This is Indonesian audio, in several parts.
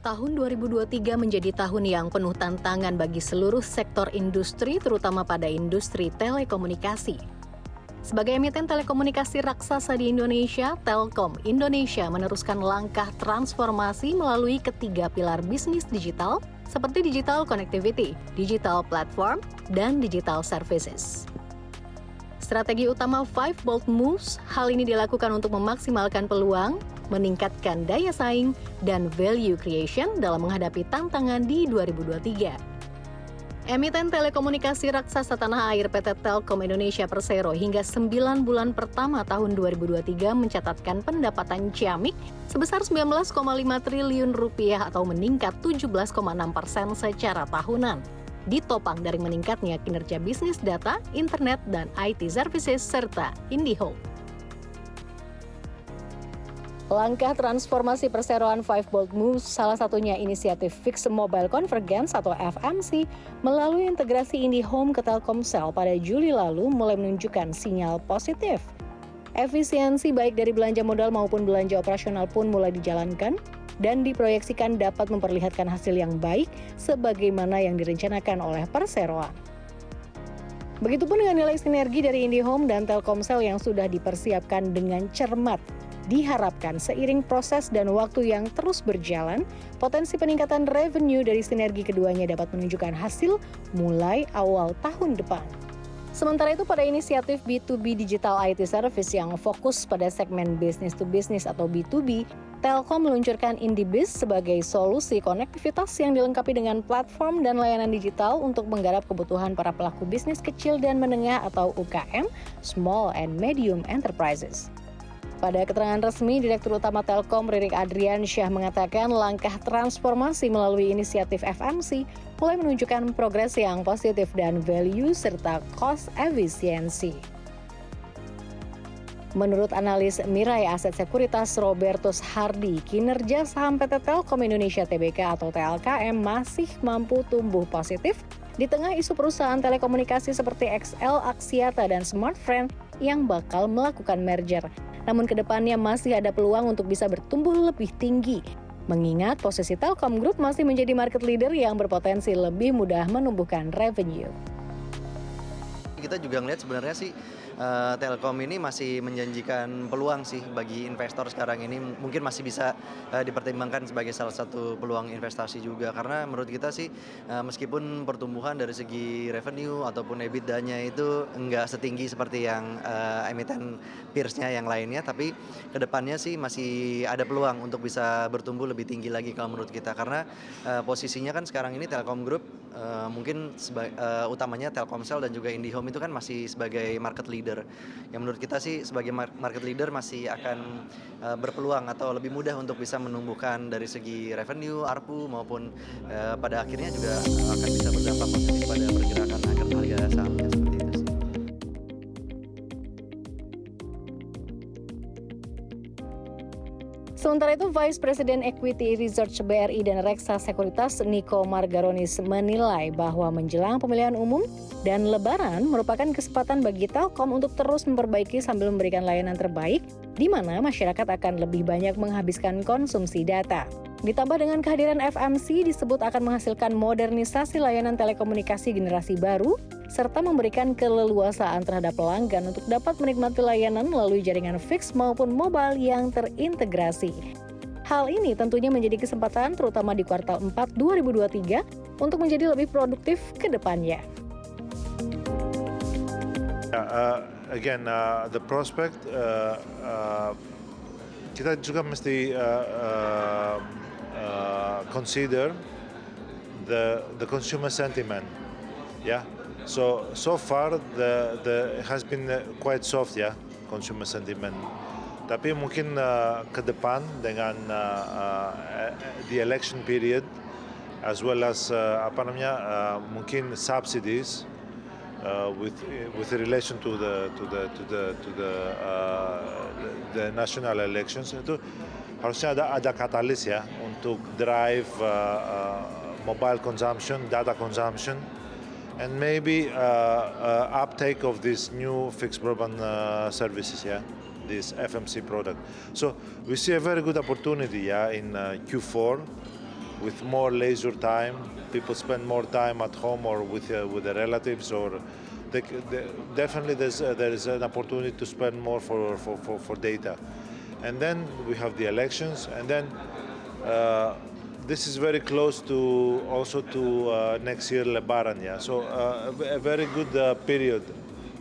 Tahun 2023 menjadi tahun yang penuh tantangan bagi seluruh sektor industri, terutama pada industri telekomunikasi. Sebagai emiten telekomunikasi raksasa di Indonesia, Telkom Indonesia meneruskan langkah transformasi melalui ketiga pilar bisnis digital, seperti digital connectivity, digital platform, dan digital services. Strategi utama Five Bold Moves, hal ini dilakukan untuk memaksimalkan peluang, meningkatkan daya saing, dan value creation dalam menghadapi tantangan di 2023. Emiten telekomunikasi raksasa tanah air PT Telkom Indonesia Persero hingga 9 bulan pertama tahun 2023 mencatatkan pendapatan ciamik sebesar 19,5 triliun rupiah atau meningkat 17,6% secara tahunan. Ditopang dari meningkatnya kinerja bisnis data, internet, dan IT services serta IndiHome. Langkah transformasi perseroan Five Bold Moves salah satunya inisiatif Fixed Mobile Convergence atau FMC melalui integrasi IndiHome ke Telkomsel pada Juli lalu mulai menunjukkan sinyal positif. Efisiensi baik dari belanja modal maupun belanja operasional pun mulai dijalankan dan diproyeksikan dapat memperlihatkan hasil yang baik sebagaimana yang direncanakan oleh perseroan. Begitupun dengan nilai sinergi dari IndiHome dan Telkomsel yang sudah dipersiapkan dengan cermat. Diharapkan seiring proses dan waktu yang terus berjalan, potensi peningkatan revenue dari sinergi keduanya dapat menunjukkan hasil mulai awal tahun depan. Sementara itu pada inisiatif B2B Digital IT Service yang fokus pada segmen business to business atau B2B, Telkom meluncurkan IndiBiz sebagai solusi konektivitas yang dilengkapi dengan platform dan layanan digital untuk menggarap kebutuhan para pelaku bisnis kecil dan menengah atau UKM, Small and Medium Enterprises. Pada keterangan resmi, Direktur Utama Telkom Ririk Adriansyah mengatakan langkah transformasi melalui inisiatif FMC mulai menunjukkan progres yang positif dan value serta cost efisiensi. Menurut analis Mirai Aset Sekuritas Robertus Hardy, kinerja saham PT Telkom Indonesia Tbk atau TLKM masih mampu tumbuh positif di tengah isu perusahaan telekomunikasi seperti XL, Axiata, dan Smartfren yang bakal melakukan merger. Namun kedepannya masih ada peluang untuk bisa bertumbuh lebih tinggi. Mengingat posisi Telkom Group masih menjadi market leader yang berpotensi lebih mudah menumbuhkan revenue. Kita juga ngelihat sebenarnya sih Telkom ini masih menjanjikan peluang sih bagi investor sekarang ini, mungkin masih bisa dipertimbangkan sebagai salah satu peluang investasi juga, karena menurut kita sih meskipun pertumbuhan dari segi revenue ataupun EBITDA-nya itu enggak setinggi seperti yang emiten peers-nya yang lainnya, tapi kedepannya sih masih ada peluang untuk bisa bertumbuh lebih tinggi lagi kalau menurut kita, karena posisinya kan sekarang ini Telkom Group mungkin utamanya Telkomsel dan juga IndiHome itu kan masih sebagai market leader. Yang menurut kita sih sebagai market leader masih akan berpeluang atau lebih mudah untuk bisa menumbuhkan dari segi revenue, ARPU maupun pada akhirnya juga akan bisa berdampak positif pada pergerakan harga sahamnya seperti itu sih. Sementara itu, Vice President Equity Research BRI dan Reksa Sekuritas Niko Margaronis menilai bahwa menjelang pemilihan umum dan Lebaran merupakan kesempatan bagi Telkom untuk terus memperbaiki sambil memberikan layanan terbaik, di mana masyarakat akan lebih banyak menghabiskan konsumsi data. Ditambah dengan kehadiran FMC disebut akan menghasilkan modernisasi layanan telekomunikasi generasi baru, serta memberikan keleluasaan terhadap pelanggan untuk dapat menikmati layanan melalui jaringan fix maupun mobile yang terintegrasi. Hal ini tentunya menjadi kesempatan terutama di kuartal 4 2023 untuk menjadi lebih produktif ke depannya. The prospect kita juga mesti consider the consumer sentiment, yeah. So far it has been quite soft, yeah, consumer sentiment. Tapi mungkin ke depan dengan the election period as well as mungkin subsidies with relation to the national elections, itu harusnya ada katalis ya untuk drive mobile consumption, data consumption, and maybe uptake of this new fixed broadband services, yeah, this FMC product. So we see a very good opportunity, yeah, in Q4 with more leisure time. People spend more time at home or with their relatives, or definitely there is an opportunity to spend more for data. And then we have the elections, and then this is very close to also to next year Lebaran, ya. So a very good period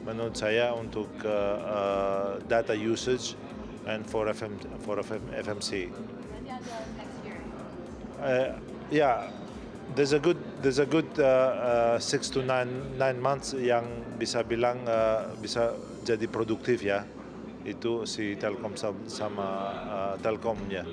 menurut saya untuk data usage and for FMC. Yeah, there's a good 6 to 9 months yang bisa bilang bisa jadi produktif, ya. Itu si Telkom sama Telkomnya.